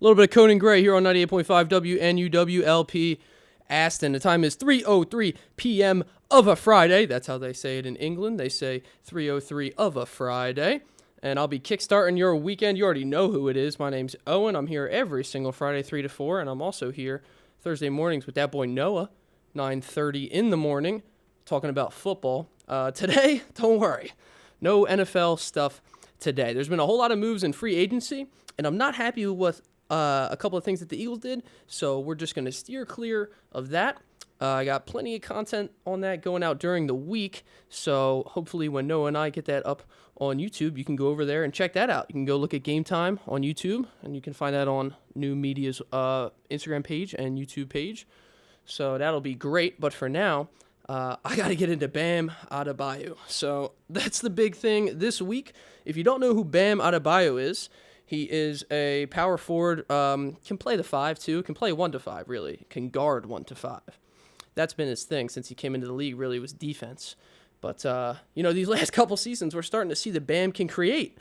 little bit of Conan Gray here on 98.5 WNUW Aston. The time is 3:03 p.m. of a Friday. That's how they say it in England. They say 3:03 of a Friday. And I'll be kickstarting your weekend. You already know who it is. My name's Owen. I'm here every single Friday, 3 to 4. And I'm also here Thursday mornings with that boy Noah, 9:30 in the morning, talking about football. Today, don't worry, no NFL stuff today. There's been a whole lot of moves in free agency, and I'm not happy with a couple of things that the Eagles did, so we're just going to steer clear of that. I got plenty of content on that going out during the week, so hopefully when Noah and I get that up on YouTube, you can go over there and check that out. You can go look at Game Time on YouTube, and you can find that on New Media's Instagram page and YouTube page, so that'll be great. But for now, I got to get into Bam Adebayo. So that's the big thing this week. If you don't know who Bam Adebayo is, he is a power forward, can play the 5 too, can play 1 to 5 really, can guard 1 to 5. That's been his thing since he came into the league, really was defense. But, these last couple seasons, we're starting to see that Bam can create.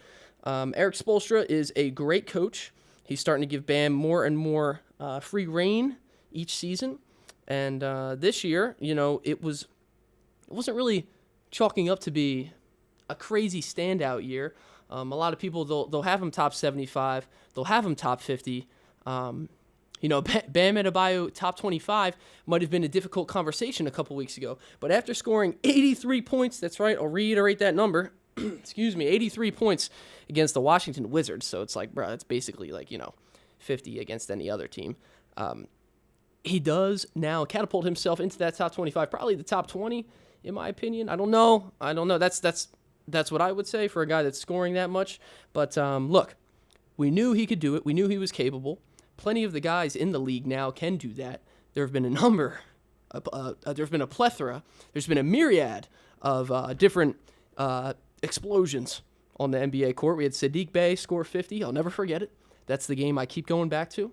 Eric Spoelstra is a great coach. He's starting to give Bam more and more free reign each season. And this year, it wasn't really chalking up to be a crazy standout year. A lot of people, they'll have him top 75. They'll have him top 50. Bam Adebayo top 25 might have been a difficult conversation a couple weeks ago. But after scoring 83 points, that's right, I'll reiterate that number. 83 points against the Washington Wizards. So it's like, bro, that's basically 50 against any other team. He does now catapult himself into that top 25, probably the top 20, in my opinion. I don't know. That's what I would say for a guy that's scoring that much. But look, we knew he could do it. We knew he was capable. Plenty of the guys in the league now can do that. There have been a number. There's been a plethora. There's been a myriad of different explosions on the NBA court. We had Sadiq Bey score 50. I'll never forget it. That's the game I keep going back to.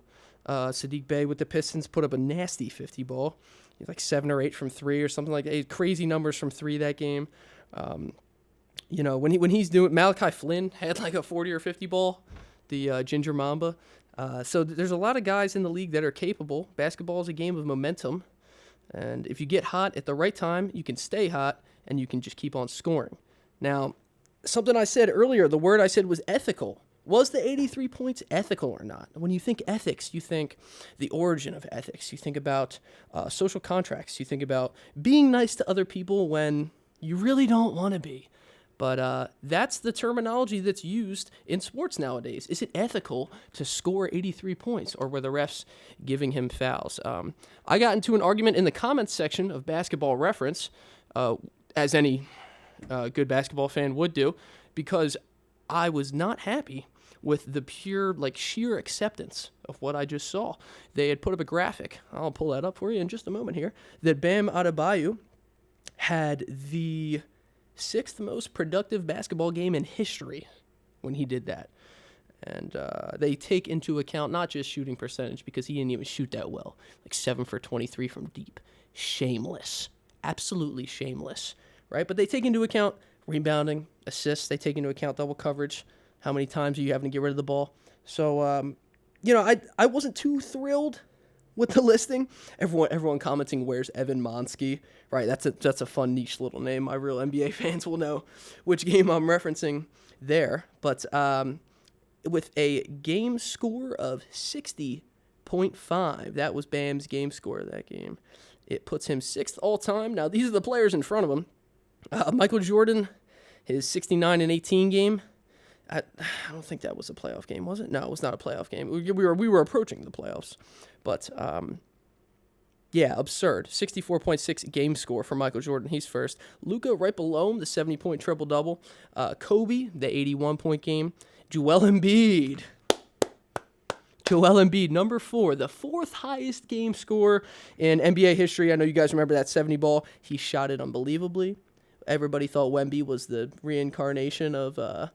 Sadiq Bey with the Pistons put up a nasty 50 ball. He's like 7 or 8 from 3 or something like that. Crazy numbers from 3 that game. When he's doing, Malachi Flynn had like a 40 or 50 ball, the Ginger Mamba. So there's a lot of guys in the league that are capable. Basketball is a game of momentum. And if you get hot at the right time, you can stay hot and you can just keep on scoring. Now, something I said earlier, the word I said was ethical. Was the 83 points ethical or not? When you think ethics, you think the origin of ethics. You think about social contracts. You think about being nice to other people when you really don't want to be. But that's the terminology that's used in sports nowadays. Is it ethical to score 83 points, or were the refs giving him fouls? I got into an argument in the comments section of Basketball Reference, as any good basketball fan would do, because I was not happy with the pure, sheer acceptance of what I just saw. They had put up a graphic, I'll pull that up for you in just a moment here, that Bam Adebayo had the 6th most productive basketball game in history when he did that. And they take into account not just shooting percentage, because he didn't even shoot that well, 7 for 23 from deep. Shameless. Absolutely shameless, right? But they take into account rebounding, assists, they take into account double coverage, how many times are you having to get rid of the ball. So, I wasn't too thrilled with the listing. Everyone commenting, where's Evan Monsky, right? That's a fun niche little name. My real NBA fans will know which game I'm referencing there. But with a game score of 60.5, that was Bam's game score of that game. It puts him 6th all time. Now, these are the players in front of him. Michael Jordan, his 69-18 game. I don't think that was a playoff game, was it? No, it was not a playoff game. We were approaching the playoffs. But, absurd. 64.6 game score for Michael Jordan. He's first. Luka right below him, the 70-point triple-double. Kobe, the 81-point game. Joel Embiid, number 4, the 4th highest game score in NBA history. I know you guys remember that 70 ball. He shot it unbelievably. Everybody thought Wemby was the reincarnation of the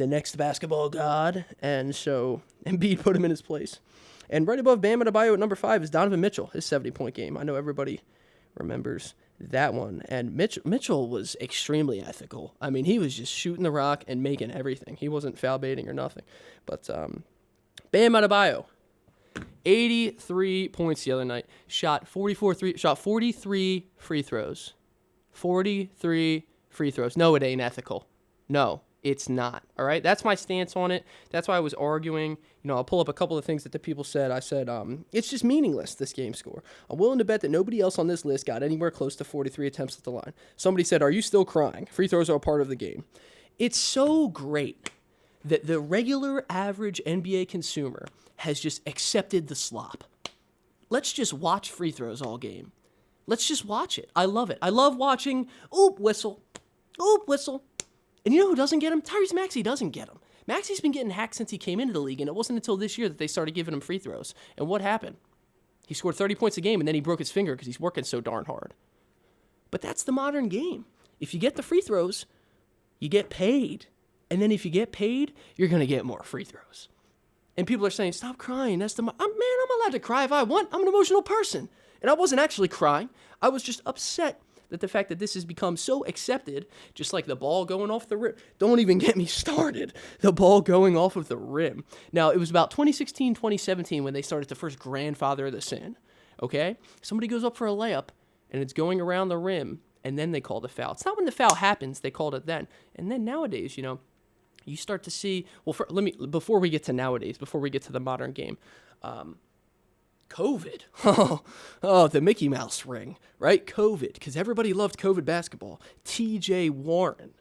next basketball god, and so Embiid put him in his place. And right above Bam Adebayo at number 5 is Donovan Mitchell, his 70-point game. I know everybody remembers that one. And Mitchell was extremely ethical. I mean, he was just shooting the rock and making everything. He wasn't foul baiting or nothing. But Bam Adebayo, 83 points the other night. Shot 43 free throws. 43 free throws. No, it ain't ethical. No, it's not. All right? That's my stance on it. That's why I was arguing. I'll pull up a couple of things that the people said. I said, it's just meaningless, this game score. I'm willing to bet that nobody else on this list got anywhere close to 43 attempts at the line. Somebody said, are you still crying? Free throws are a part of the game. It's so great that the regular average NBA consumer has just accepted the slop. Let's just watch free throws all game. Let's just watch it. I love it. I love watching, oop, whistle. Oop, whistle. And you know who doesn't get him? Tyrese Maxey doesn't get him. Maxey's been getting hacked since he came into the league, and it wasn't until this year that they started giving him free throws. And what happened? He scored 30 points a game, and then he broke his finger because he's working so darn hard. But that's the modern game. If you get the free throws, you get paid. And then if you get paid, you're going to get more free throws. And people are saying, stop crying. I'm allowed to cry if I want. I'm an emotional person. And I wasn't actually crying. I was just upset that the fact that this has become so accepted, just like the ball going off the rim. Don't even get me started. The ball going off of the rim. Now, it was about 2016, 2017 when they started to first grandfather this in. Okay? Somebody goes up for a layup, and it's going around the rim, and then they call the foul. It's not when the foul happens, they called it then. And then nowadays, you start to see, before we get to nowadays, before we get to the modern game, COVID. Oh, the Mickey Mouse ring, right? COVID, because everybody loved COVID basketball. TJ Warren.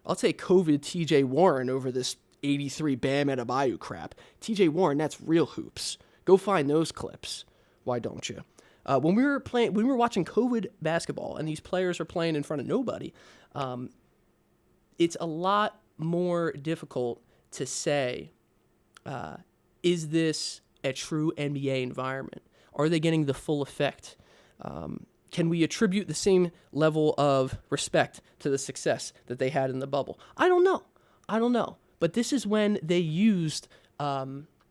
I'll take COVID TJ Warren over this 83 Bam Adebayo crap. TJ Warren, that's real hoops. Go find those clips. Why don't you? When we were watching COVID basketball and these players are playing in front of nobody, it's a lot more difficult to say, is this a true NBA environment? Are they getting the full effect? Can we attribute the same level of respect to the success that they had in the bubble? I don't know. But this is when they used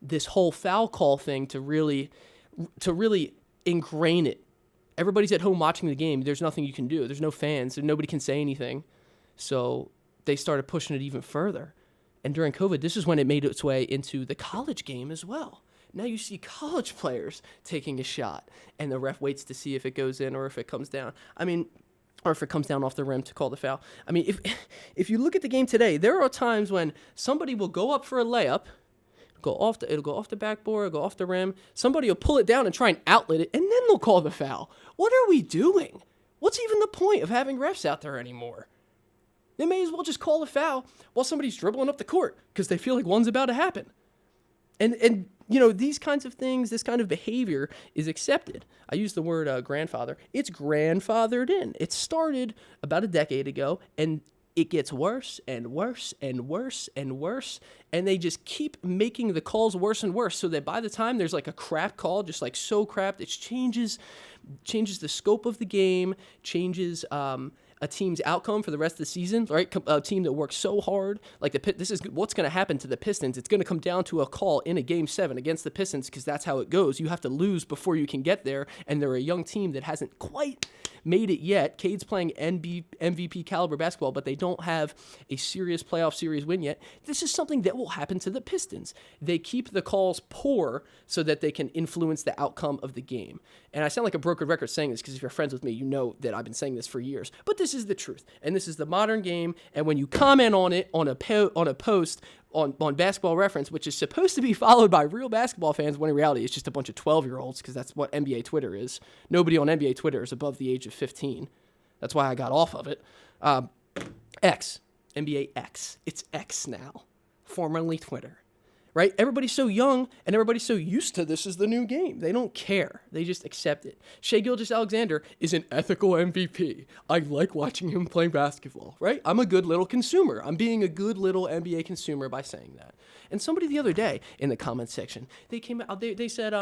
this whole foul call thing to really ingrain it. Everybody's at home watching the game. There's nothing you can do. There's no fans. And nobody can say anything. So they started pushing it even further. And during COVID, this is when it made its way into the college game as well. Now you see college players taking a shot, and the ref waits to see if it goes in or if it comes down. Or if it comes down off the rim to call the foul. If you look at the game today, there are times when somebody will go up for a layup, it'll go off the backboard, it'll go off the rim. Somebody will pull it down and try and outlet it, and then they'll call the foul. What are we doing? What's even the point of having refs out there anymore? They may as well just call a foul while somebody's dribbling up the court because they feel like one's about to happen. And these kinds of things, this kind of behavior is accepted. I use the word grandfather. It's grandfathered in. It started about a decade ago, and it gets worse and worse and worse and worse, and they just keep making the calls worse and worse so that by the time there's like a crap call, just like so crapped, it changes the scope of the game, changes a team's outcome for the rest of the season, right? A team that works so hard, this is what's going to happen to the Pistons. It's going to come down to a call in a Game 7 against the Pistons because that's how it goes. You have to lose before you can get there, and they're a young team that hasn't quite made it yet. Cade's playing MVP caliber basketball, but they don't have a serious playoff series win yet. This is something that will happen to the Pistons. They keep the calls poor so that they can influence the outcome of the game. And I sound like a broken record saying this because if you're friends with me, you know that I've been saying this for years. But this is the truth, and this is the modern game. And when you comment on it on a post on Basketball Reference, which is supposed to be followed by real basketball fans, when in reality it's just a bunch of 12-year-olds because that's what NBA Twitter is. Nobody on NBA Twitter is above the age of 15. That's why I got off of it. X, NBA X. It's X now, formerly Twitter. Right? Everybody's so young and everybody's so used to this is the new game. They don't care. They just accept it. Shai Gilgeous-Alexander is an ethical MVP. I like watching him play basketball, right? I'm a good little consumer. I'm being a good little NBA consumer by saying that. And somebody the other day in the comments section, they came out, they said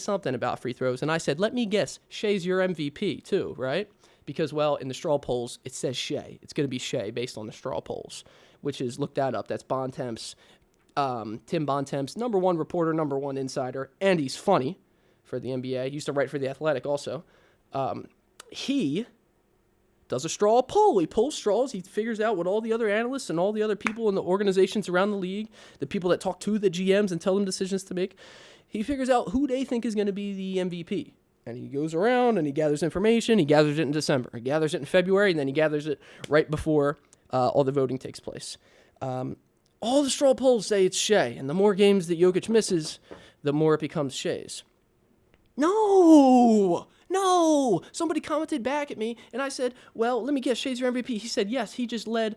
something about free throws, and I said, let me guess, Shai's your MVP too, right? Because, well, in the straw polls, it says Shai. It's going to be Shai based on the straw polls, which is, look that up. That's Bontemps. Tim Bontemps, number one reporter, number one insider, and he's funny for the NBA. He used to write for The Athletic also. He does a straw poll. He pulls straws. He figures out what all the other analysts and all the other people in the organizations around the league, the people that talk to the GMs and tell them decisions to make, he figures out who they think is going to be the MVP. And he goes around and he gathers information. He gathers it in December. He gathers it in February, and then he gathers it right before all the voting takes place. All the straw polls say it's Shea, and the more games that Jokic misses, the more it becomes Shea's. No! Somebody commented back at me, and I said, well, let me guess, Shea's your MVP. He said, yes, he just led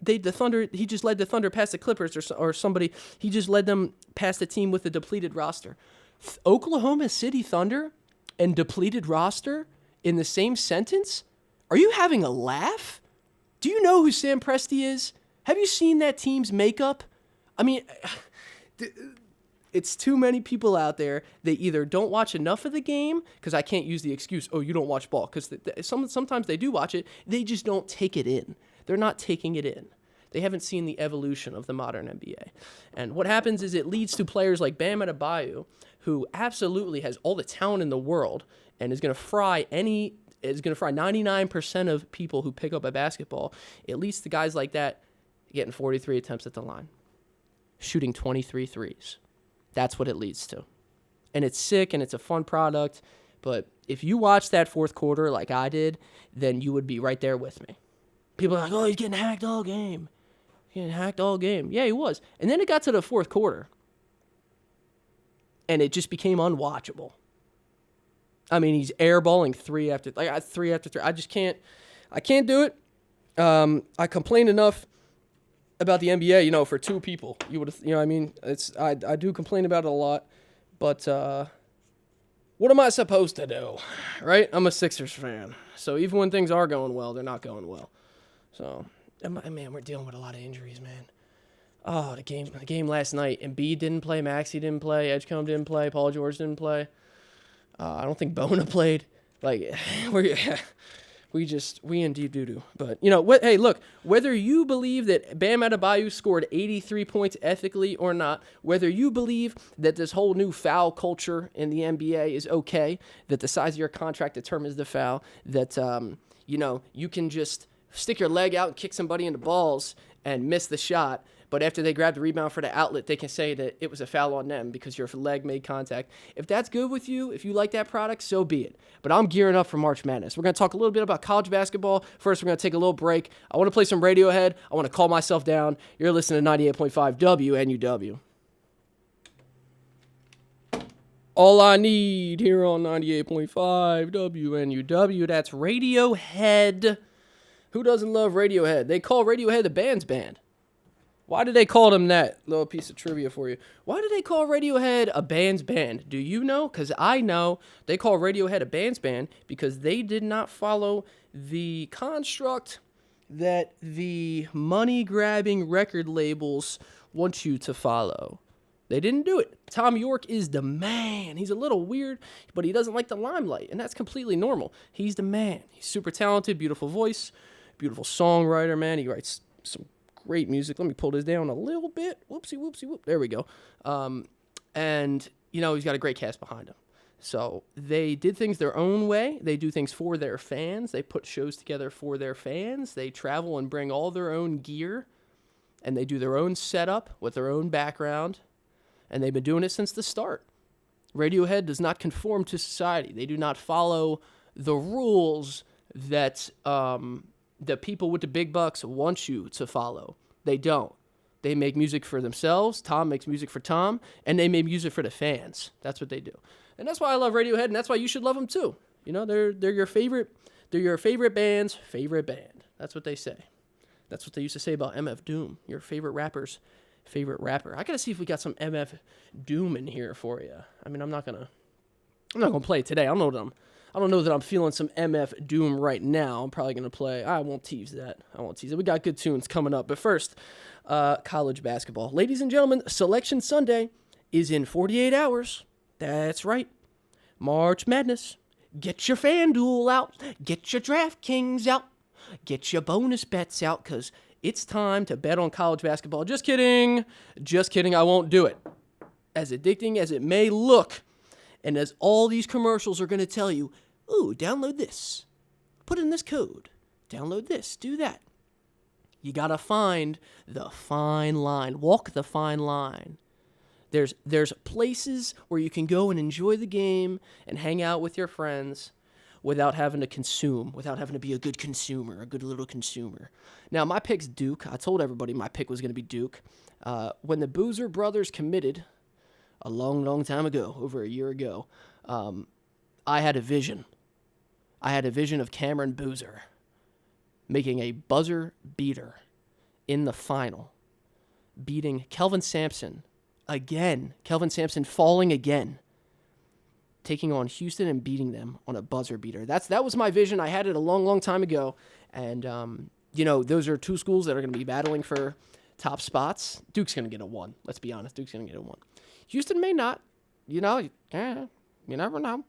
he just led the Thunder past the Clippers or somebody. He just led them past a team with a depleted roster. Oklahoma City Thunder and depleted roster in the same sentence? Are you having a laugh? Do you know who Sam Presti is? Have you seen that team's makeup? I mean, it's too many people out there. They either don't watch enough of the game, because I can't use the excuse, oh, you don't watch ball, because sometimes they do watch it. They just don't take it in. They're not taking it in. They haven't seen the evolution of the modern NBA. And what happens is it leads to players like Bam Adebayo, who absolutely has all the talent in the world and is going to fry 99% of people who pick up a basketball. It leads to guys like that getting 43 attempts at the line, shooting 23 threes. That's what it leads to. And it's sick and it's a fun product. But if you watch that fourth quarter like I did, then you would be right there with me. People are like, oh, he's getting hacked all game. Yeah, he was. And then it got to the fourth quarter, and it just became unwatchable. I mean, he's airballing three after three. I can't do it. I complain enough about the NBA, for two people. You would, I mean, I do complain about it a lot, but what am I supposed to do, right? I'm a Sixers fan, so even when things are going well, they're not going well. So, man, we're dealing with a lot of injuries, man. Oh, the game last night. Embiid didn't play. Maxey didn't play. Edgecombe didn't play. Paul George didn't play. I don't think Bona played. Like, we in deep doo-doo. But, hey, look, whether you believe that Bam Adebayo scored 83 points ethically or not, whether you believe that this whole new foul culture in the NBA is okay, that the size of your contract determines the foul, that, you can just stick your leg out and kick somebody in the balls and miss the shot, but after they grab the rebound for the outlet, they can say that it was a foul on them because your leg made contact. If that's good with you, if you like that product, so be it. But I'm gearing up for March Madness. We're going to talk a little bit about college basketball. First, we're going to take a little break. I want to play some Radiohead. I want to calm myself down. You're listening to 98.5 WNUW. All I need here on 98.5 WNUW, that's Radiohead. Who doesn't love Radiohead? They call Radiohead the band's band. Why do they call them that? Little piece of trivia for you. Why do they call Radiohead a band's band? Do you know? Because I know they call Radiohead a band's band because they did not follow the construct that the money-grabbing record labels want you to follow. They didn't do it. Tom York is the man. He's a little weird, but he doesn't like the limelight, and that's completely normal. He's the man. He's super talented, beautiful voice, beautiful songwriter, man. He writes some great music. Let me pull this down a little bit. Whoopsie, whoopsie, whoop. There we go. And, he's got a great cast behind him. So they did things their own way. They do things for their fans. They put shows together for their fans. They travel and bring all their own gear, and they do their own setup with their own background, and they've been doing it since the start. Radiohead does not conform to society. They do not follow the rules that the people with the big bucks want you to follow. They don't. They make music for themselves. Tom makes music for Tom, and they make music for the fans. That's what they do. And that's why I love Radiohead, and that's why you should love them too. They're your favorite band's favorite band. That's what they say. That's what they used to say about MF Doom, your favorite rapper's favorite rapper. I gotta see if we got some MF Doom in here for you. I mean, I'm not gonna play it today. I don't know that I'm feeling some MF Doom right now. I'm probably going to play. I won't tease that. We got good tunes coming up. But first, college basketball. Ladies and gentlemen, Selection Sunday is in 48 hours. That's right. March Madness. Get your FanDuel out. Get your DraftKings out. Get your bonus bets out because it's time to bet on college basketball. Just kidding. I won't do it. As addicting as it may look, and as all these commercials are going to tell you, ooh, download this. put in this code, download this, do that. You got to find the fine line, walk the fine line. There's places where you can go and enjoy the game and hang out with your friends without having to consume, without having to be a good consumer, a good little consumer. Now, my pick's Duke. I told everybody my pick was going to be Duke. When the Boozer brothers committed a long, long time ago, over a year ago, I had a vision. I had a vision of Cameron Boozer making a buzzer beater in the final, beating Kelvin Sampson again. Kelvin Sampson falling again, taking on Houston and beating them on a buzzer beater. That was my vision. I had it a long, long time ago. And, those are two schools that are going to be battling for top spots. Duke's going to get a 1. Let's be honest. Duke's going to get a 1. Houston may not. You never know.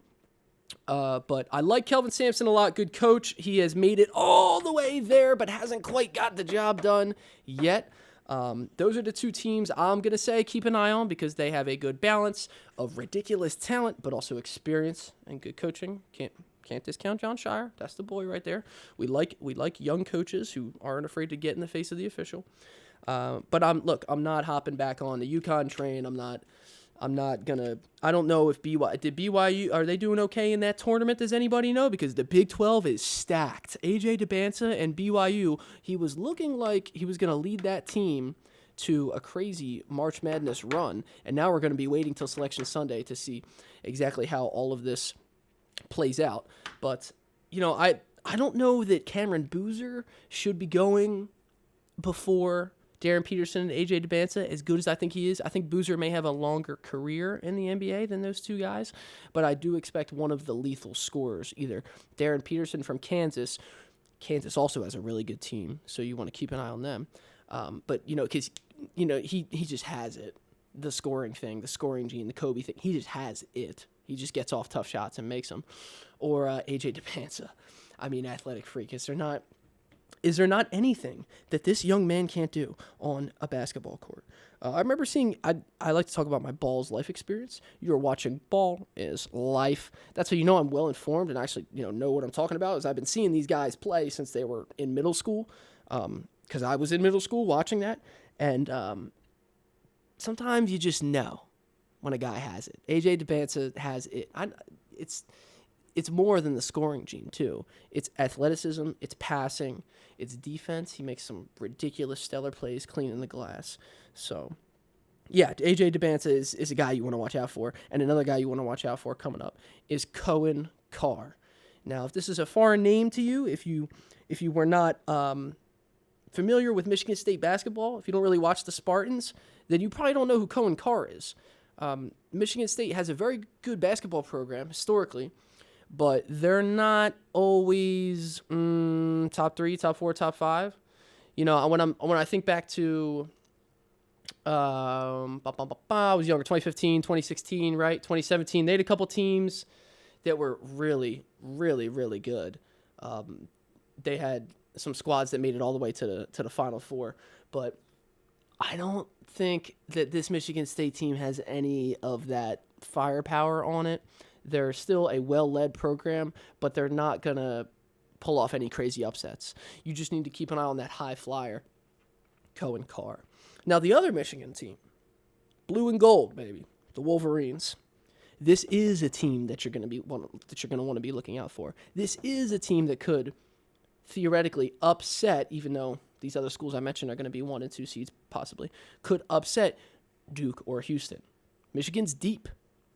But I like Kelvin Sampson a lot. Good coach. He has made it all the way there, but hasn't quite got the job done yet. Those are the two teams I'm going to say keep an eye on because they have a good balance of ridiculous talent, but also experience and good coaching. Can't discount John Shire. That's the boy right there. We like young coaches who aren't afraid to get in the face of the official. But I'm not hopping back on the UConn train. I'm not gonna. I don't know if BYU are they doing okay in that tournament? Does anybody know? Because the Big 12 is stacked. AJ DeBanza and BYU. He was looking like he was gonna lead that team to a crazy March Madness run, and now we're gonna be waiting till Selection Sunday to see exactly how all of this plays out. But I don't know that Cameron Boozer should be going before Darren Peterson and AJ DeBanza, as good as I think he is. I think Boozer may have a longer career in the NBA than those two guys, but I do expect one of the lethal scorers, either Darren Peterson from Kansas. Kansas also has a really good team, so you want to keep an eye on them. But because he just has it, the scoring thing, the scoring gene, the Kobe thing. He just has it. He just gets off tough shots and makes them. Or AJ DeBanza. I mean, athletic freak. Is there not anything that this young man can't do on a basketball court? I remember seeing, I like to talk about my Ball's life experience. You're watching Ball is Life. That's how you know I'm well informed and actually know what I'm talking about, is I've been seeing these guys play since they were in middle school, because I was in middle school watching that. And sometimes you just know when a guy has it. AJ DeBanza has it. It's more than the scoring gene, too. It's athleticism, it's passing, it's defense. He makes some ridiculous stellar plays cleaning the glass. So, yeah, AJ DeBanza is a guy you want to watch out for. And another guy you want to watch out for coming up is Cohen Carr. Now, if this is a foreign name to you, if you were not familiar with Michigan State basketball, if you don't really watch the Spartans, then you probably don't know who Cohen Carr is. Michigan State has a very good basketball program historically, but they're not always top 3, top 4, top 5. When I think back to I was younger, 2015, 2016, right? 2017, they had a couple teams that were really, really, really good. They had some squads that made it all the way to the Final Four, but I don't think that this Michigan State team has any of that firepower on it. They're still a well-led program, but they're not going to pull off any crazy upsets. You just need to keep an eye on that high flyer, Cohen Carr. Now, the other Michigan team, blue and gold, baby, the Wolverines. This is a team that you're going to want to be looking out for. This is a team that could theoretically upset, even though these other schools I mentioned are going to be 1 and 2 seeds possibly, could upset Duke or Houston. Michigan's deep.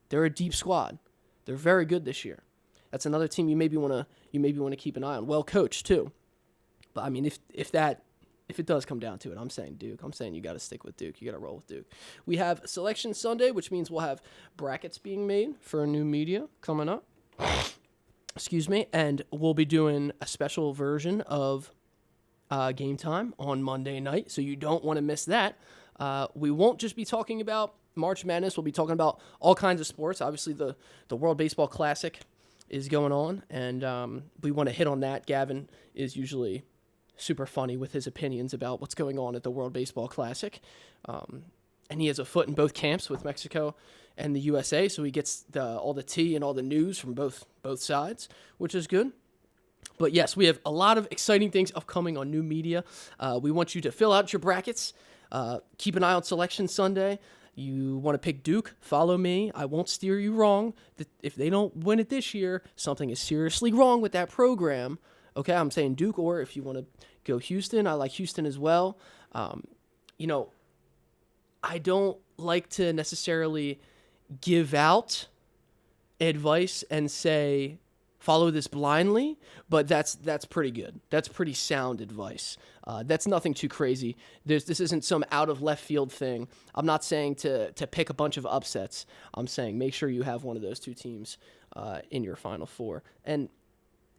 They're a deep squad. They're very good this year. That's another team you maybe want to keep an eye on. Well coached too. But I mean, if it does come down to it, I'm saying Duke. I'm saying you got to stick with Duke. You got to roll with Duke. We have Selection Sunday, which means we'll have brackets being made for a new media coming up. Excuse me, and we'll be doing a special version of Game Time on Monday night, so you don't want to miss that. We won't just be talking about March Madness. We'll be talking about all kinds of sports. Obviously, the World Baseball Classic is going on, and we want to hit on that. Gavin is usually super funny with his opinions about what's going on at the World Baseball Classic, and he has a foot in both camps with Mexico and the USA, so he gets all the tea and all the news from both sides, which is good. But yes, we have a lot of exciting things upcoming on new media. We want you to fill out your brackets. Keep an eye on Selection Sunday. You want to pick Duke? Follow me. I won't steer you wrong. If they don't win it this year, something is seriously wrong with that program. Okay, I'm saying Duke, or if you want to go Houston, I like Houston as well. I don't like to necessarily give out advice and say, follow this blindly, but that's pretty good. That's pretty sound advice. That's nothing too crazy. This isn't some out of left field thing. I'm not saying to pick a bunch of upsets. I'm saying make sure you have one of those two teams in your Final Four. And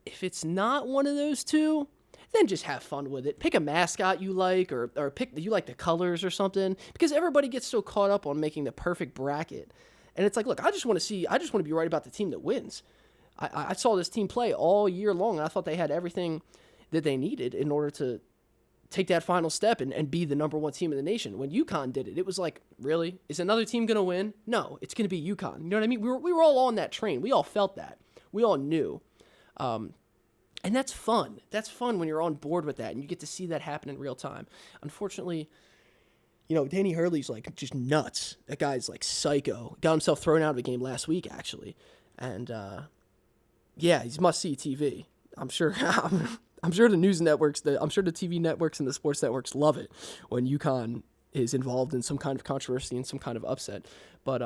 if it's not one of those two, then just have fun with it. Pick a mascot you like, or pick you like the colors or something, because everybody gets so caught up on making the perfect bracket. And it's like, look, I just want to be right about the team that wins. I saw this team play all year long, and I thought they had everything that they needed in order to take that final step and be the number one team in the nation. When UConn did it, it was like, really? Is another team going to win? No, it's going to be UConn. You know what I mean? We were all on that train. We all felt that. We all knew. And that's fun. That's fun when you're on board with that, and you get to see that happen in real time. Unfortunately, Danny Hurley's like just nuts. That guy's like psycho. Got himself thrown out of a game last week, actually. And, yeah, he's must-see TV. I'm sure the news networks, I'm sure the TV networks and the sports networks love it when UConn is involved in some kind of controversy and some kind of upset. But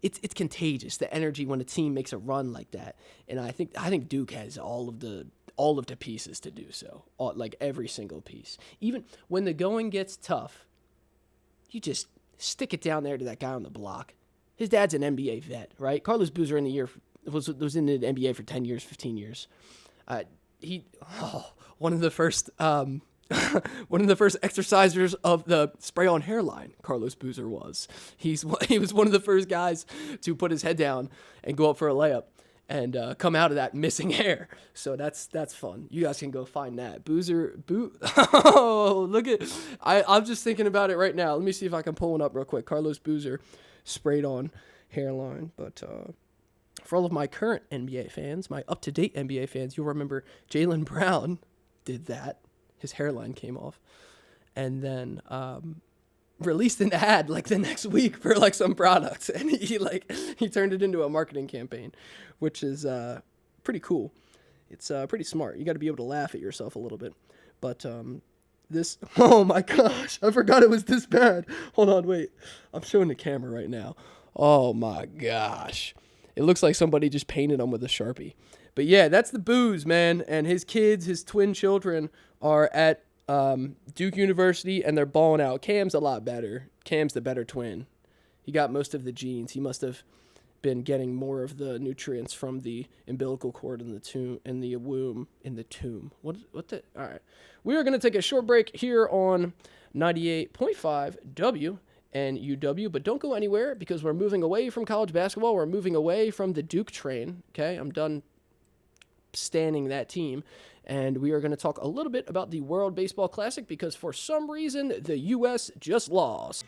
it's contagious, the energy when a team makes a run like that. And I think Duke has all of the pieces to do so, like every single piece. Even when the going gets tough, you just stick it down there to that guy on the block. His dad's an NBA vet, right? Carlos Boozer was in the NBA for 10 years, 15 years. One of the first exercisers of the spray-on hairline, Carlos Boozer was. He was one of the first guys to put his head down and go up for a layup and come out of that missing hair. So that's fun. You guys can go find that. Oh, look at, I'm just thinking about it right now. Let me see if I can pull one up real quick. Carlos Boozer sprayed on hairline, but for all of my current NBA fans, my up-to-date NBA fans, you'll remember Jaylen Brown did that. His hairline came off. And then released an ad like the next week for like some products. And he turned it into a marketing campaign, which is pretty cool. It's pretty smart. You got to be able to laugh at yourself a little bit. But this, oh my gosh, I forgot it was this bad. Hold on, wait. I'm showing the camera right now. Oh my gosh. It looks like somebody just painted him with a Sharpie. But yeah, that's the Booze, man. And his kids, his twin children, are at Duke University, and they're balling out. Cam's a lot better. Cam's the better twin. He got most of the genes. He must have been getting more of the nutrients from the umbilical cord in the womb. What the? All right. We are going to take a short break here on 98.5 WNUW, but don't go anywhere because we're moving away from college basketball. We're moving away from the Duke train. Okay, I'm done standing that team, and we are going to talk a little bit about the World Baseball Classic because for some reason the U.S. just lost.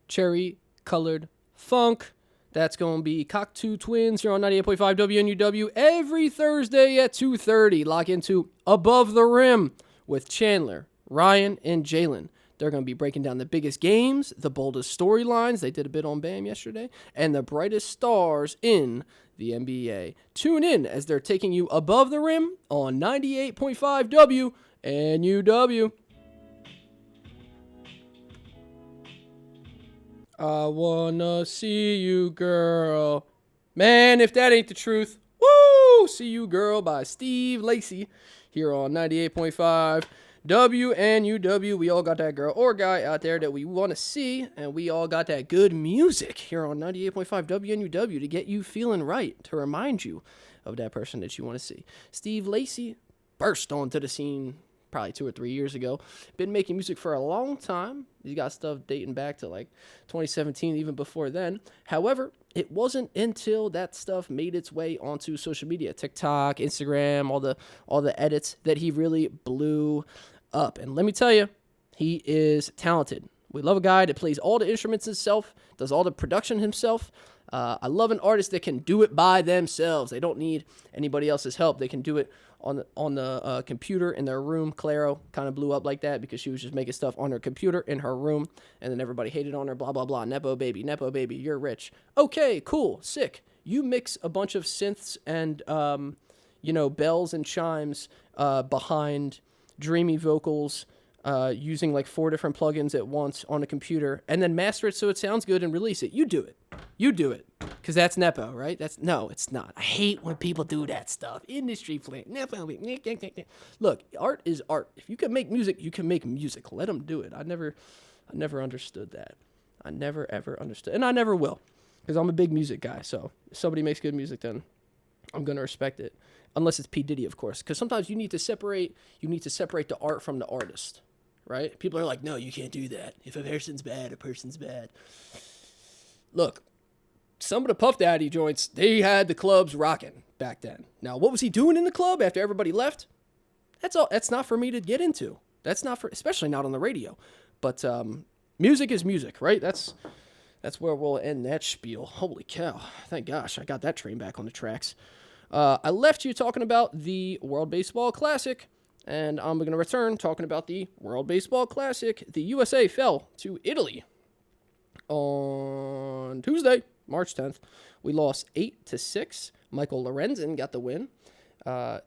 Cherry Colored Funk. That's going to be Cockatoo Twins here on 98.5 WNUW every Thursday at 2:30. Lock into Above the Rim with Chandler, Ryan, and Jalen. They're going to be breaking down the biggest games, the boldest storylines. They did a bit on Bam yesterday. And the brightest stars in the NBA. Tune in as they're taking you above the rim on 98.5 WNUW. I wanna see you, girl. Man, if that ain't the truth. Woo! See You Girl by Steve Lacy here on 98.5 WNUW. We all got that girl or guy out there that we want to see, and we all got that good music here on 98.5 WNUW to get you feeling right, to remind you of that person that you want to see. Steve Lacy burst onto the scene probably 2 or 3 years ago. Been making music for a long time. He's got stuff dating back to like 2017, even before then. However, it wasn't until that stuff made its way onto social media, TikTok, Instagram, all the edits, that he really blew up. And let me tell you, he is talented. We love a guy that plays all the instruments himself, does all the production himself, I love an artist that can do it by themselves. They don't need anybody else's help. They can do it on the computer in their room. Claro kind of blew up like that because she was just making stuff on her computer in her room, and then everybody hated on her, blah, blah, blah. Nepo baby, you're rich. Okay, cool, sick. You mix a bunch of synths and, bells and chimes behind dreamy vocals, using like 4 different plugins at once on a computer, and then master it so it sounds good and release it. You do it. Because that's Nepo, right? No, it's not. I hate when people do that stuff. Industry plant. Nepo. Look, art is art. If you can make music, you can make music. Let them do it. I never understood that. I never, ever understood. And I never will. Because I'm a big music guy. So if somebody makes good music, then I'm going to respect it. Unless it's P. Diddy, of course. Because sometimes you need to separate the art from the artist. Right? People are like, no, you can't do that. If a person's bad, a person's bad. Look, some of the Puff Daddy joints, they had the clubs rocking back then. Now, what was he doing in the club after everybody left? That's not for me to get into. Especially not on the radio. But music is music, right? That's where we'll end that spiel. Holy cow. Thank gosh, I got that train back on the tracks. I left you talking about the World Baseball Classic, and I'm going to return talking about the World Baseball Classic. The USA fell to Italy on Tuesday, March 10th. We lost 8-6. Michael Lorenzen got the win. Man,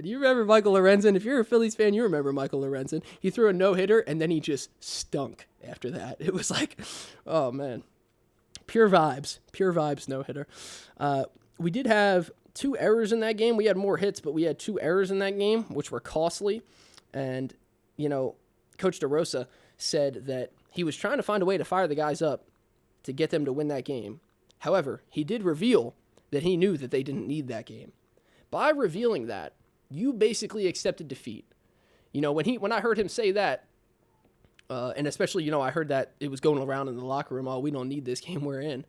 you remember Michael Lorenzen? If you're a Phillies fan, you remember Michael Lorenzen. He threw a no-hitter, and then he just stunk after that. It was like, oh, man. Pure vibes no-hitter. We did have 2 errors in that game. We had more hits, but we had 2 errors in that game, which were costly. And, Coach DeRosa said that he was trying to find a way to fire the guys up to get them to win that game. However, he did reveal that he knew that they didn't need that game. By revealing that, you basically accepted defeat. When I heard him say that, and especially, I heard that it was going around in the locker room, oh, we don't need this game we're in.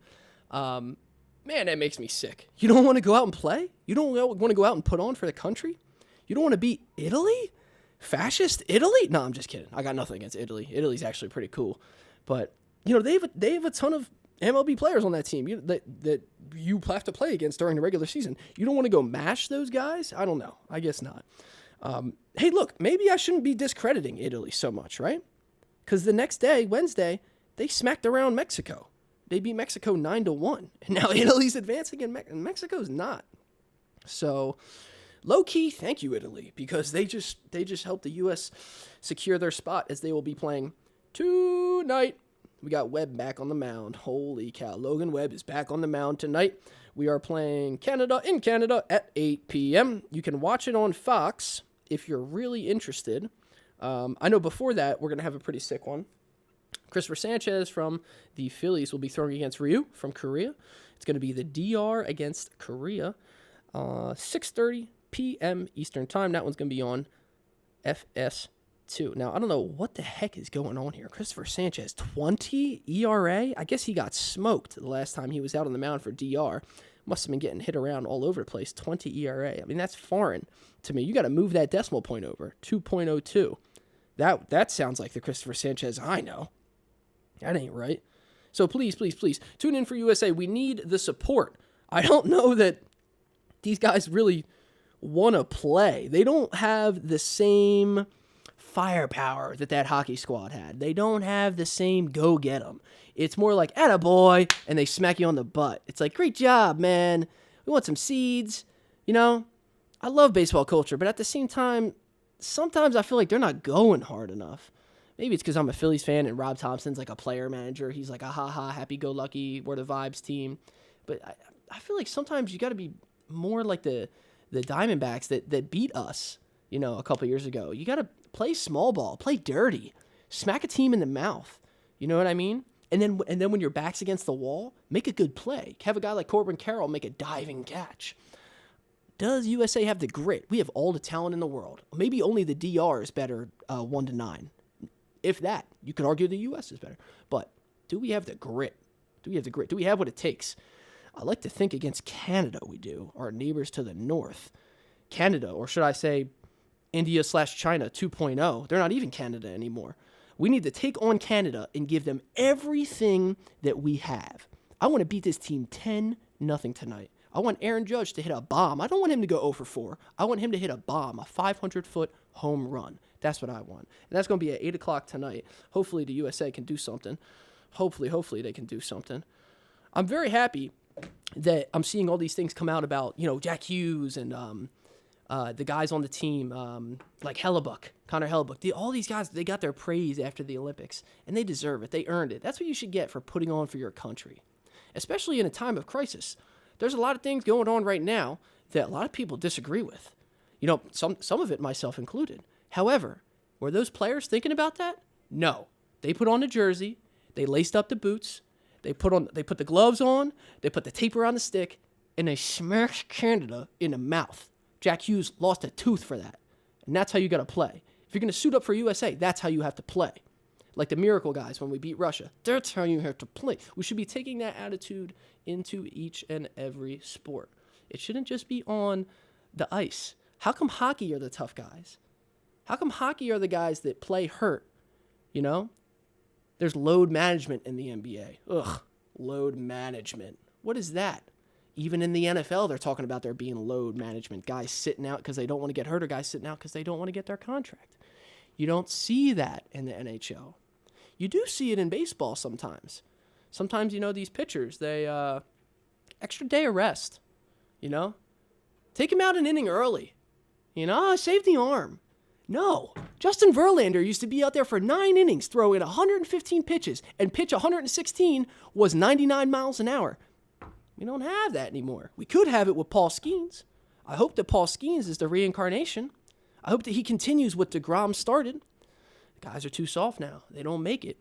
Man, that makes me sick. You don't want to go out and play? You don't want to go out and put on for the country? You don't want to beat Italy? Fascist Italy? No, I'm just kidding. I got nothing against Italy. Italy's actually pretty cool. But, they have a ton of MLB players on that team that you have to play against during the regular season. You don't want to go mash those guys? I don't know. I guess not. Hey, look, maybe I shouldn't be discrediting Italy so much, right? Because the next day, Wednesday, they smacked around Mexico. They beat Mexico 9-1. And now Italy's advancing and Mexico's not. So, low-key, thank you, Italy, because they just helped the U.S. secure their spot as they will be playing tonight. We got Webb back on the mound. Holy cow. Logan Webb is back on the mound tonight. We are playing Canada in Canada at 8 p.m. You can watch it on Fox if you're really interested. I know before that, we're going to have a pretty sick one. Christopher Sanchez from the Phillies will be throwing against Ryu from Korea. It's going to be the DR against Korea. 6:30 p.m. Eastern Time. That one's going to be on FS2. Now, I don't know what the heck is going on here. Christopher Sanchez, 20 ERA? I guess he got smoked the last time he was out on the mound for DR. Must have been getting hit around all over the place. 20 ERA. I mean, that's foreign to me. You got to move that decimal point over. 2.02. That sounds like the Christopher Sanchez I know. That ain't right. So please, please, please, tune in for USA. We need the support. I don't know that these guys really want to play. They don't have the same firepower that hockey squad had. They don't have the same go get 'em. It's more like, attaboy, and they smack you on the butt. It's like, great job, man. We want some seeds. I love baseball culture, but at the same time, sometimes I feel like they're not going hard enough. Maybe it's because I'm a Phillies fan and Rob Thompson's like a player manager. He's like a ha-ha, happy-go-lucky, we're the vibes team. But I feel like sometimes you got to be more like the Diamondbacks that beat us, a couple years ago. You got to play small ball, play dirty, smack a team in the mouth. You know what I mean? And then when your back's against the wall, make a good play. Have a guy like Corbin Carroll make a diving catch. Does USA have the grit? We have all the talent in the world. Maybe only the DR is better 1-9. If that, you could argue the U.S. is better. But do we have the grit? Do we have what it takes? I like to think against Canada we do, our neighbors to the north. Canada, or should I say India/China 2.0. They're not even Canada anymore. We need to take on Canada and give them everything that we have. I want to beat this team 10-0 tonight. I want Aaron Judge to hit a bomb. I don't want him to go 0 for 4. I want him to hit a bomb, a 500-foot home run. That's what I want. And that's going to be at 8 o'clock tonight. Hopefully the USA can do something. Hopefully they can do something. I'm very happy that I'm seeing all these things come out about, Jack Hughes and the guys on the team, like Connor Hellebuck. All these guys, they got their praise after the Olympics, and they deserve it. They earned it. That's what you should get for putting on for your country, especially in a time of crisis. There's a lot of things going on right now that a lot of people disagree with. Some of it, myself included. However, were those players thinking about that? No. They put on the jersey, they laced up the boots, they put the gloves on, they put the tape around the stick, and they smashed Canada in the mouth. Jack Hughes lost a tooth for that. And that's how you got to play. If you're going to suit up for USA, that's how you have to play. Like the Miracle guys when we beat Russia. That's how you have to play. We should be taking that attitude into each and every sport. It shouldn't just be on the ice. How come hockey are the tough guys? How come hockey are the guys that play hurt? There's load management in the NBA. Ugh, load management. What is that? Even in the NFL, they're talking about there being load management. Guys sitting out because they don't want to get hurt, or guys sitting out because they don't want to get their contract. You don't see that in the NHL. You do see it in baseball sometimes. Sometimes, these pitchers, they extra day of rest, Take him out an inning early. Save the arm. No. Justin Verlander used to be out there for 9 innings, throw in 115 pitches, and pitch 116 was 99 miles an hour. We don't have that anymore. We could have it with Paul Skeens. I hope that Paul Skeens is the reincarnation. I hope that he continues what DeGrom started. Guys are too soft now. They don't make it.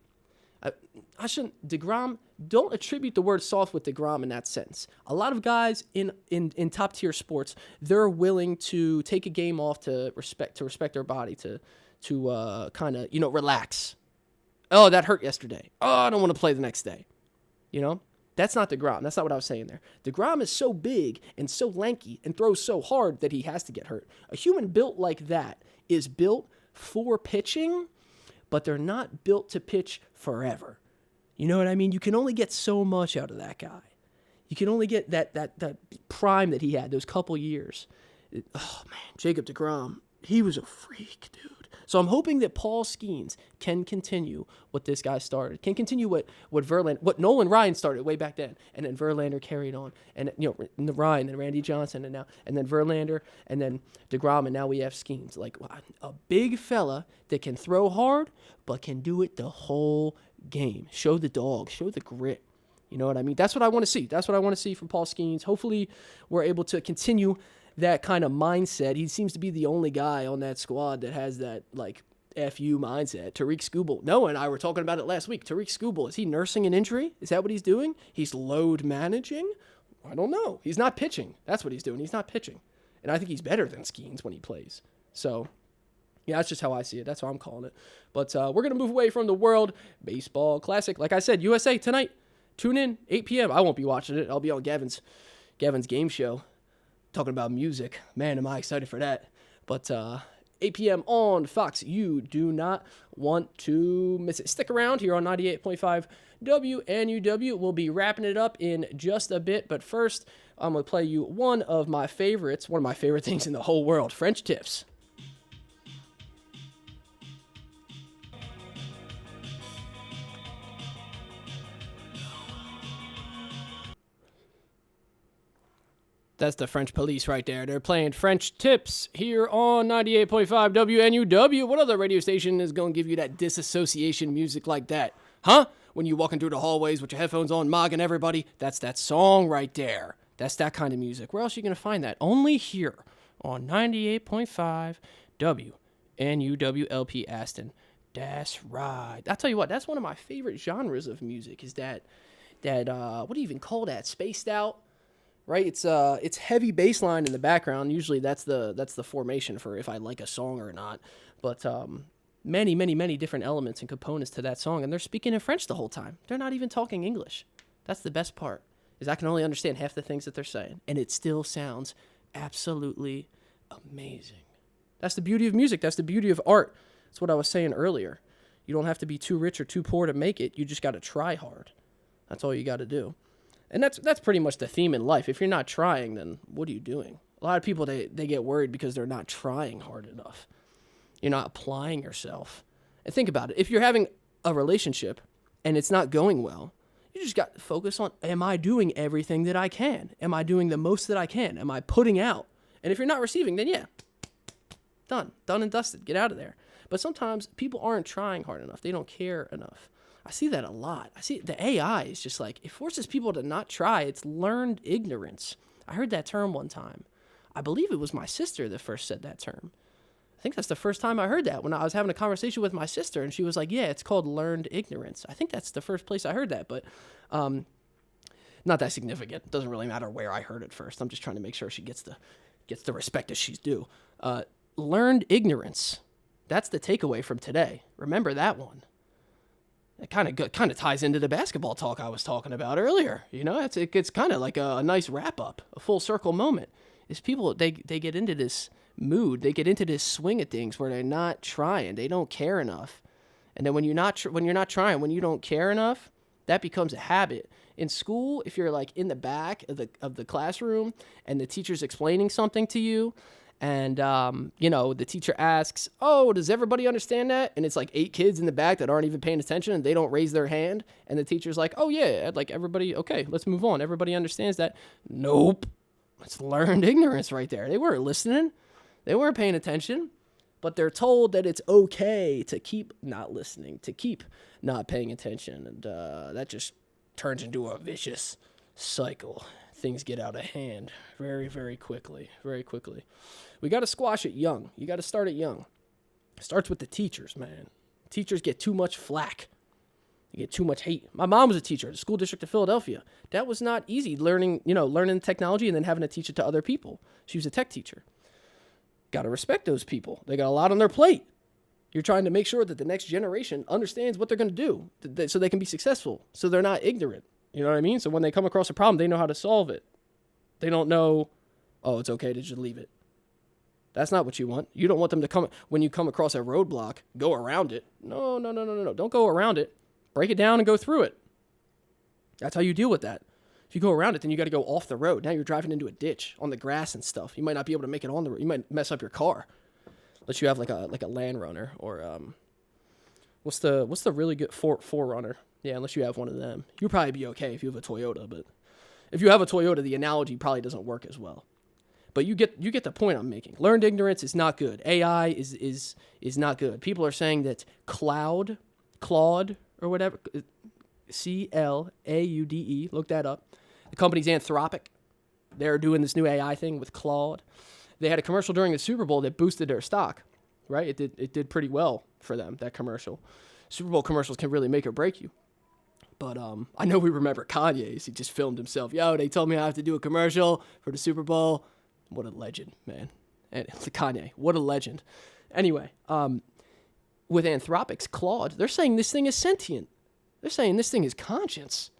Don't attribute the word soft with DeGrom in that sense. A lot of guys in top tier sports, they're willing to take a game off to respect their body, to kind of, relax. Oh, that hurt yesterday. Oh, I don't want to play the next day. That's not DeGrom. That's not what I was saying there. DeGrom is so big and so lanky and throws so hard that he has to get hurt. A human built like that is built for pitching, but they're not built to pitch forever. You know what I mean? You can only get so much out of that guy. You can only get that prime that he had, those couple years. Jacob DeGrom, he was a freak, dude. So I'm hoping that Paul Skeens can continue what this guy started, can continue what Nolan Ryan started way back then, and then Verlander carried on, and Ryan and Randy Johnson, and then Verlander, and then DeGrom, and now we have Skeens, like a big fella that can throw hard, but can do it the whole game. Show the dog, show the grit. You know what I mean? That's what I want to see. That's what I want to see from Paul Skeens. Hopefully, we're able to continue that kind of mindset. He seems to be the only guy on that squad that has that, FU mindset. Tariq Skubal. Noah and I were talking about it last week. Tariq Skubal, is he nursing an injury? Is that what he's doing? He's load managing? I don't know. He's not pitching. That's what he's doing. He's not pitching. And I think he's better than Skeens when he plays. So, yeah, that's just how I see it. That's how I'm calling it. But we're going to move away from the World Baseball Classic. Like I said, USA tonight. Tune in, 8 p.m. I won't be watching it. I'll be on Gavin's game show, talking about music. Man, am I excited for that. But 8 p.m. on Fox. You do not want to miss it. Stick around here on 98.5 WNUW. We'll be wrapping it up in just a bit. But first, I'm going to play you one of my favorite things in the whole world, French tips. That's the French police right there. They're playing French tips here on 98.5 WNUW. What other radio station is going to give you that disassociation music like that? Huh? When you're walking through the hallways with your headphones on, mogging everybody, that's that song right there. That's that kind of music. Where else are you going to find that? Only here on 98.5 WNUWLP Aston. That's right. I'll tell you what, that's one of my favorite genres of music is that what do you even call that? Spaced out? Right, it's heavy bass line in the background. Usually that's the formation for if I like a song or not. But many different elements and components to that song, and they're speaking in French the whole time. They're not even talking English. That's the best part, is I can only understand half the things that they're saying, and it still sounds absolutely amazing. That's the beauty of music. That's the beauty of art. That's what I was saying earlier. You don't have to be too rich or too poor to make it. You just got to try hard. That's all you got to do. And that's pretty much the theme in life. If you're not trying, then what are you doing? A lot of people, they get worried because they're not trying hard enough. You're not applying yourself. And think about it. If you're having a relationship and it's not going well, you just got to focus on, am I doing everything that I can? Am I doing the most that I can? Am I putting out? And if you're not receiving, then yeah, done and dusted. Get out of there. But sometimes people aren't trying hard enough. They don't care enough. I see that a lot. I see the AI is just like, it forces people to not try. It's learned ignorance. I heard that term one time. I believe it was my sister that first said that term. I think that's the first time I heard that, when I was having a conversation with my sister, and she was like, yeah, it's called learned ignorance. I think that's the first place I heard that, but not that significant. It doesn't really matter where I heard it first. I'm just trying to make sure she gets the respect that she's due. Learned ignorance. That's the takeaway from today. Remember that one. It kind of ties into the basketball talk I was talking about earlier. You know, it's kind of like a nice wrap up, a full circle moment. Is people, they get into this mood, they get into this swing of things where they're not trying, they don't care enough. And then when you're not trying, when you don't care enough, that becomes a habit. In school, if you're like in the back of the classroom and the teacher's explaining something to you, and the teacher asks, oh, does everybody understand that? And it's like 8 kids in the back that aren't even paying attention, and they don't raise their hand, and the teacher's like, oh yeah, like everybody, okay, let's move on, everybody understands that. Nope. It's learned ignorance right there. They weren't listening. They weren't paying attention, but they're told that it's okay to keep not listening, to keep not paying attention. And that just turns into a vicious cycle. Things get out of hand very, very quickly, very quickly. We got to squash it young. You got to start it young. It starts with the teachers, man. Teachers get too much flack. You get too much hate. My mom was a teacher at the school district of Philadelphia. That was not easy, learning technology and then having to teach it to other people. She was a tech teacher. Got to respect those people. They got a lot on their plate. You're trying to make sure that the next generation understands what they're going to do so they can be successful, so they're not ignorant. You know what I mean? So when they come across a problem, they know how to solve it. They don't know, oh, it's okay to just leave it. That's not what you want. You don't want them to come, when you come across a roadblock, go around it. No. Don't go around it. Break it down and go through it. That's how you deal with that. If you go around it, then you got to go off the road. Now you're driving into a ditch on the grass and stuff. You might not be able to make it on the road. You might mess up your car. Unless you have like a Land Runner or what's the really good 4Runner? Yeah, unless you have one of them. You'll probably be okay if you have a Toyota, but if you have a Toyota, the analogy probably doesn't work as well. But you get the point I'm making. Learned ignorance is not good. AI is not good. People are saying that Claude or whatever, Claude, look that up. The company's Anthropic. They're doing this new AI thing with Claude. They had a commercial during the Super Bowl that boosted their stock, right? It did pretty well for them, that commercial. Super Bowl commercials can really make or break you. But I know we remember Kanye's. He just filmed himself. Yo, they told me I have to do a commercial for the Super Bowl. What a legend, man. And Kanye, what a legend. Anyway, with Anthropic's Claude, they're saying this thing is sentient. They're saying this thing is conscious.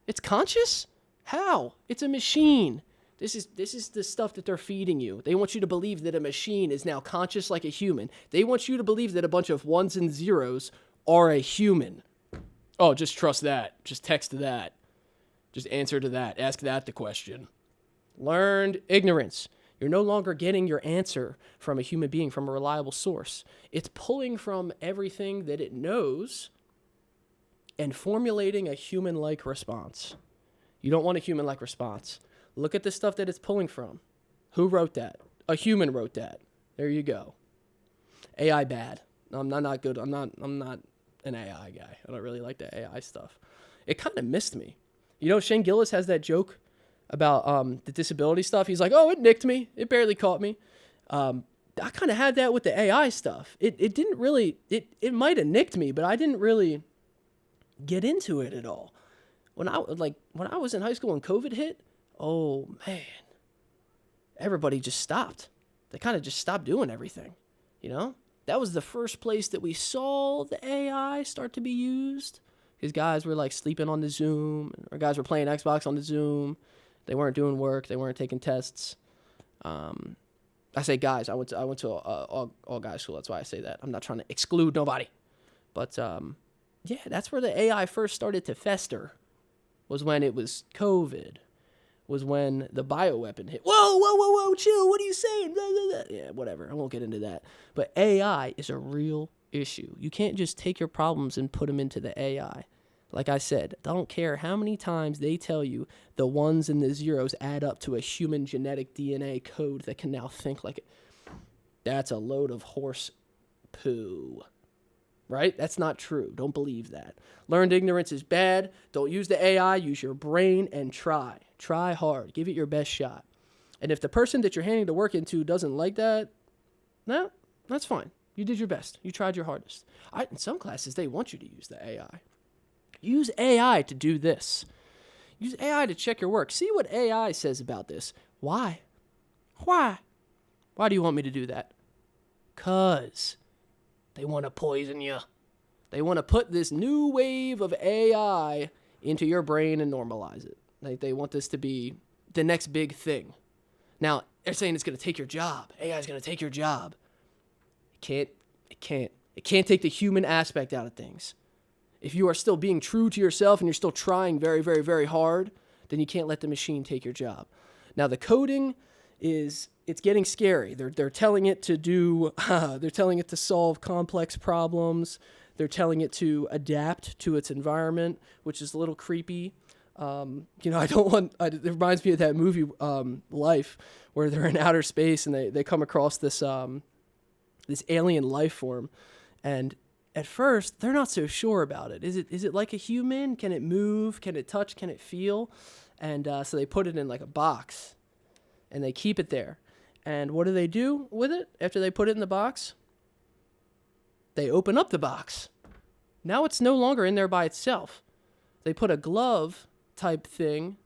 It's conscious? How? It's a machine. This is the stuff that they're feeding you. They want you to believe that a machine is now conscious like a human. They want you to believe that a bunch of ones and zeros are a human. Oh, just trust that. Just text that. Just answer to that. Ask that the question. Learned ignorance. You're no longer getting your answer from a human being, from a reliable source. It's pulling from everything that it knows and formulating a human-like response. You don't want a human-like response. Look at the stuff that it's pulling from. Who wrote that? A human wrote that. There you go. AI bad. I'm not good. I'm not an AI guy. I don't really like the AI stuff. It kind of missed me. You know, Shane Gillis has that joke about the disability stuff. He's like, oh, it nicked me. It barely caught me. I kind of had that with the AI stuff. It didn't really, it might have nicked me, but I didn't really get into it at all. When I was in high school and COVID hit, oh man, everybody just stopped. They kind of just stopped doing everything, you know? That was the first place that we saw the AI start to be used, because guys were like sleeping on the Zoom, or guys were playing Xbox on the Zoom. They weren't doing work. They weren't taking tests. I say guys. I went to all guys school. That's why I say that. I'm not trying to exclude nobody, but yeah, that's where the AI first started to fester. was when it was COVID, was when the bioweapon hit. Whoa, chill, what are you saying? Blah, blah, blah. Yeah, whatever, I won't get into that. But AI is a real issue. You can't just take your problems and put them into the AI. Like I said, I don't care how many times they tell you the ones and the zeros add up to a human genetic DNA code that can now think like it. That's a load of horse poo. Right? That's not true. Don't believe that. Learned ignorance is bad. Don't use the AI. Use your brain and try. Try hard. Give it your best shot. And if the person that you're handing the work into doesn't like that, no, that's fine. You did your best. You tried your hardest. In some classes, they want you to use the AI. Use AI to do this. Use AI to check your work. See what AI says about this. Why? Why do you want me to do that? 'Cause they want to poison you. They want to put this new wave of AI into your brain and normalize it. They want this to be the next big thing. Now, they're saying it's going to take your job. AI is going to take your job. It can't take the human aspect out of things. If you are still being true to yourself and you're still trying very, very, very hard, then you can't let the machine take your job. Now, the coding it's getting scary. They're telling it to do, they're telling it to solve complex problems. They're telling it to adapt to its environment, which is a little creepy. It reminds me of that movie, Life, where they're in outer space and they come across this alien life form. And at first, they're not so sure about it. Is it like a human? Can it move? Can it touch? Can it feel? And so they put it in like a box, and they keep it there. And what do they do with it after they put it in the box? They open up the box. Now it's no longer in there by itself. They put a glove type thing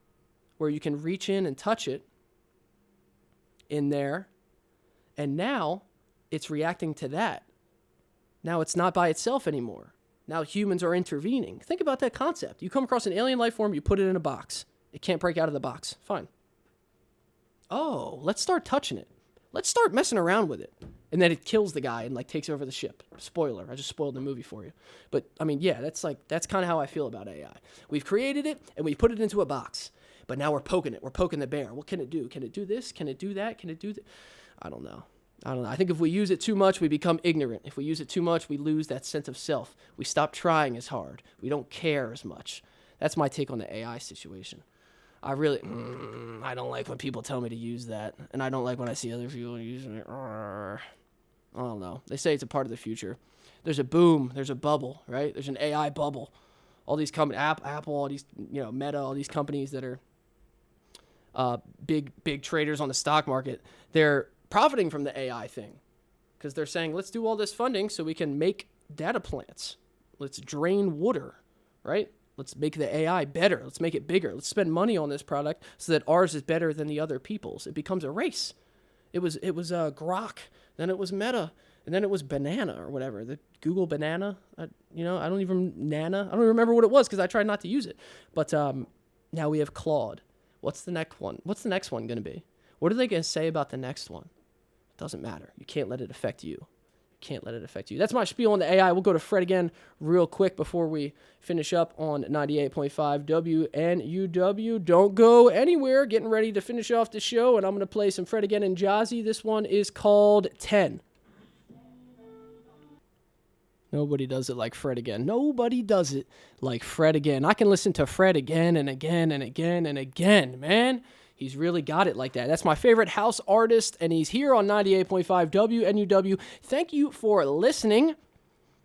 where you can reach in and touch it in there, and now it's reacting to that. Now it's not by itself anymore. Now humans are intervening. Think about that concept. You come across an alien life form, you put it in a box. It can't break out of the box. Fine. Oh, let's start touching it. Let's start messing around with it. And then it kills the guy and like takes over the ship. Spoiler. I just spoiled the movie for you. But I mean, yeah, that's kind of how I feel about AI. We've created it and we put it into a box. But now we're poking it. We're poking the bear. What can it do? Can it do this? Can it do that? Can it do that? I don't know. I think if we use it too much, we become ignorant. If we use it too much, we lose that sense of self. We stop trying as hard. We don't care as much. That's my take on the AI situation. I don't like when people tell me to use that. And I don't like when I see other people using it. I don't know. They say it's a part of the future. There's a boom. There's a bubble, right? There's an AI bubble. All these companies, Apple, all these, Meta, all these companies that are big traders on the stock market, they're profiting from the AI thing because they're saying, let's do all this funding so we can make data plants. Let's drain water, right? Let's make the AI better. Let's make it bigger. Let's spend money on this product so that ours is better than the other people's. It becomes a race. It was Grok, then it was Meta, and then it was Banana or whatever. The Google Banana. I don't even remember what it was because I tried not to use it. But now we have Claude. What's the next one? What's the next one going to be? What are they going to say about the next one? It doesn't matter. You can't let it affect you. Can't let it affect you. That's my spiel on the AI. We'll go to Fred again real quick before we finish up on 98.5 WNUW. Don't go anywhere. Getting ready to finish off the show, and I'm going to play some Fred again and Jazzy. This one is called 10. Nobody does it like Fred again. Nobody does it like Fred again. I can listen to Fred again and again and again and again, man. He's really got it like that. That's my favorite house artist, and he's here on 98.5 WNUW. Thank you for listening.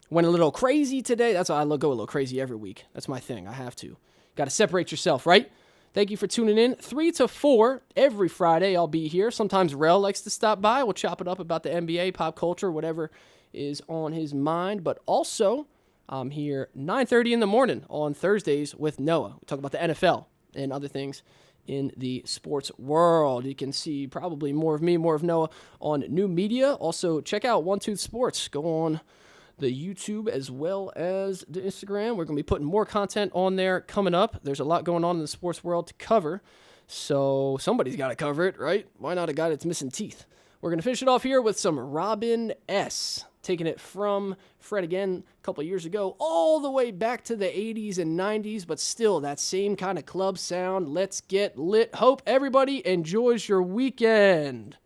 Went a little crazy today. That's why I go a little crazy every week. That's my thing. I have to. Got to separate yourself, right? Thank you for tuning in. 3 to 4 every Friday I'll be here. Sometimes Rel likes to stop by. We'll chop it up about the NBA, pop culture, whatever is on his mind. But also, I'm here 9:30 in the morning on Thursdays with Noah. We talk about the NFL and other things in the sports world. You can see probably more of me, more of Noah on new media. Also, check out One Tooth Sports. Go on the YouTube as well as the Instagram. We're going to be putting more content on there coming up. There's a lot going on in the sports world to cover, so somebody's got to cover it, right? Why not a guy that's missing teeth? We're going to finish it off here with some Robin S. taking it from Fred again a couple of years ago all the way back to the 80s and 90s, but still that same kind of club sound. Let's get lit. Hope everybody enjoys your weekend.